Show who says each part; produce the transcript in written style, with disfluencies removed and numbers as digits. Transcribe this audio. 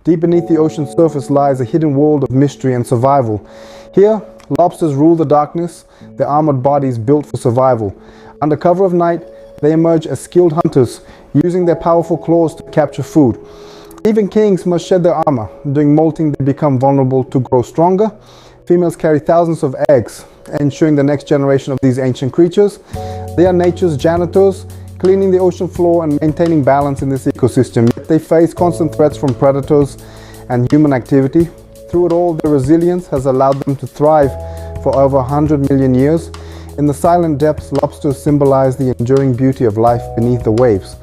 Speaker 1: Deep beneath the ocean's surface lies a hidden world of mystery and survival. Here, lobsters rule the darkness, their armored bodies built for survival. Under cover of night, they emerge as skilled hunters, using their powerful claws to capture food. Even kings must shed their armor. During molting, they become vulnerable to grow stronger. Females carry thousands of eggs, ensuring the next generation of these ancient creatures. They are nature's janitors, cleaning the ocean floor and maintaining balance in this ecosystem. Yet they face constant threats from predators and human activity. Through it all, their resilience has allowed them to thrive for over 100 million years. In the silent depths, lobsters symbolize the enduring beauty of life beneath the waves.